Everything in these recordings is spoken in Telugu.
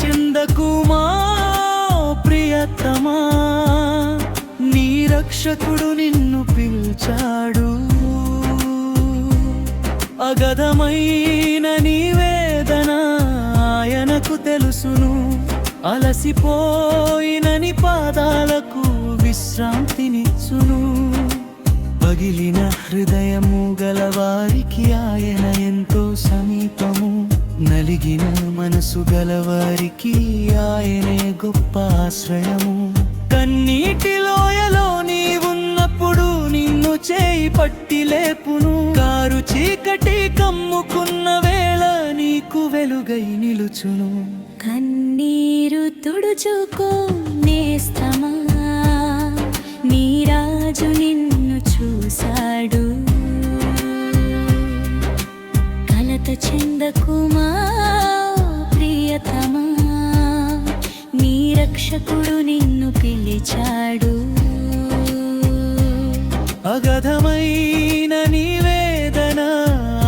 చెందకుమా ప్రియతమా, నీ రక్షకుడు నిన్ను పిలిచాడు. అగధమైన నీ వేదన ఆయనకు తెలుసును. అలసిపోయిన నీ పాదాలకు విశ్రాంతినిచ్చును. పగిలిన హృదయము గలవారికి ఆయన ఎంతో సమీపము. నలిగిన మనసు గలవారికి ఆయనే గొప్ప ఆశ్రయము. కన్నీటి లోయలో నీవున్నప్పుడు నిన్ను చేయి పట్టి లేపును. కారు చీకటి కమ్ముకున్న వేళ నీకు వెలుగై నిలుచును. కన్నీరు తుడుచుకో నేస్తమా, నీ రాజు నిన్ను చూశాడు. కలత చెందకుమా ప్రియతమా, నీ రక్షకుడు నిన్ను పిలిచాడు. అగధమైన నీ వేదన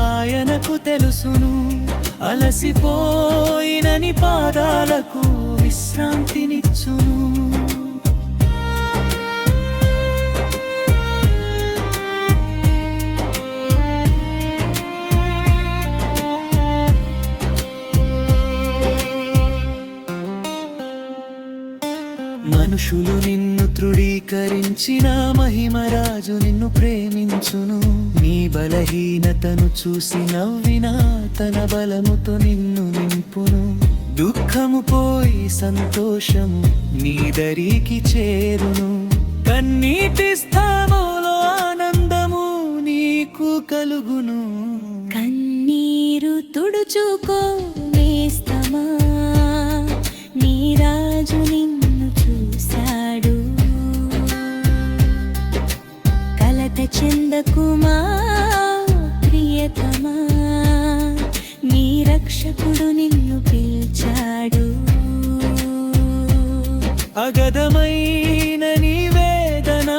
ఆయనకు తెలుసును. అలసిపోయిన నీ పాదాలకు విశ్రాంతినిచ్చును. మనుషులు నిన్ను తృణీకరించిన మహిమరాజు నిన్ను ప్రేమించును. నీ బలహీనతను చూసి నవ్వినా తన బలముతో నిన్ను నింపును. దుఃఖము పోయి సంతోషము నీ దరికి చేరును. కన్నీటి స్థానంలో ఆనందము నీకు కలుగును. కన్నీరు తుడుచుకో నేస్తమా, నీ రాజు నిన్ను చూశాడు. కలత చెందకుమా ప్రియతమా, నీ రక్షకుడు నిన్ను పిలిచాడు. అగధమైన నీ వేదన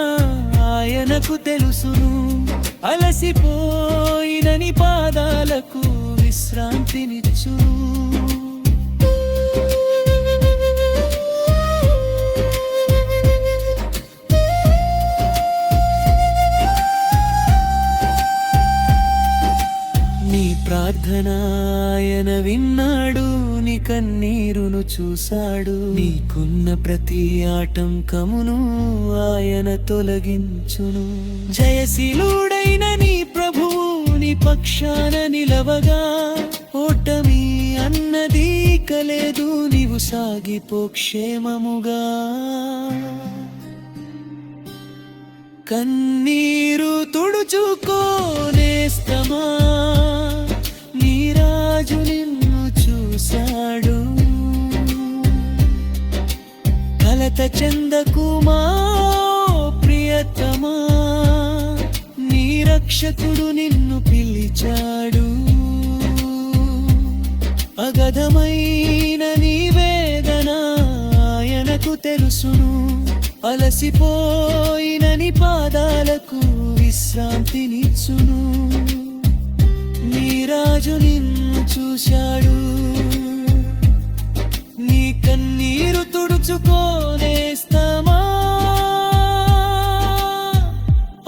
ఆయనకు తెలుసును. అలసిపోయిన నీ పాదాలకు విశ్రాంతినిచ్చును. నీ ప్రార్థన ఆయన విన్నాడు. నీ కన్నీరును చూశాడు. నీకున్న ప్రతి ఆటంకమును ఆయన తొలగించును. జయశీలుడైన నీ ప్రభువు నీ పక్షాన నిలవగా, ఓటమి అన్నది కలేదు. నీవు సాగిపో క్షేమముగా. కన్నీరు తుడుచుకో నేస్తమా, నీ రాజు నిన్ను చూశాడు. కలత చెందకుమా ప్రియతమా, నీ రక్షకుడు నిన్ను పిలిచాడు. అగధమైన నీ వేదన ఆయనకు తెలుసును. అలసిపోయిన నీ పాదాలకు విశ్రాంతినిచ్చును. నీ రాజు నిన్ను చూశాడు. నీ కన్నీరు తుడుచుకోనేస్తామా,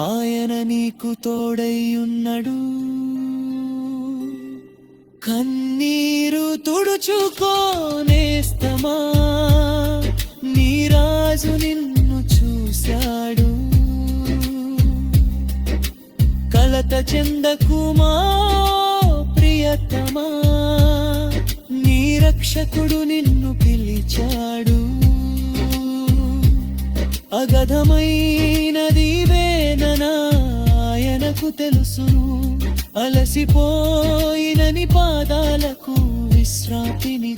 ఆయన నీకు తోడై ఉన్నాడు. కన్నీరు తుడుచుకోనేస్తమా, నీ రాజు నిన్ను చూశాడు. కలత చెందకుమా ప్రియతమా, నీ రక్షకుడు నిన్ను పిలిచాడు. అగధమైనది వేదన ఆయనకు తెలుసును. అలసిపోయిన నీ పాదాలకు విశ్రాంతిని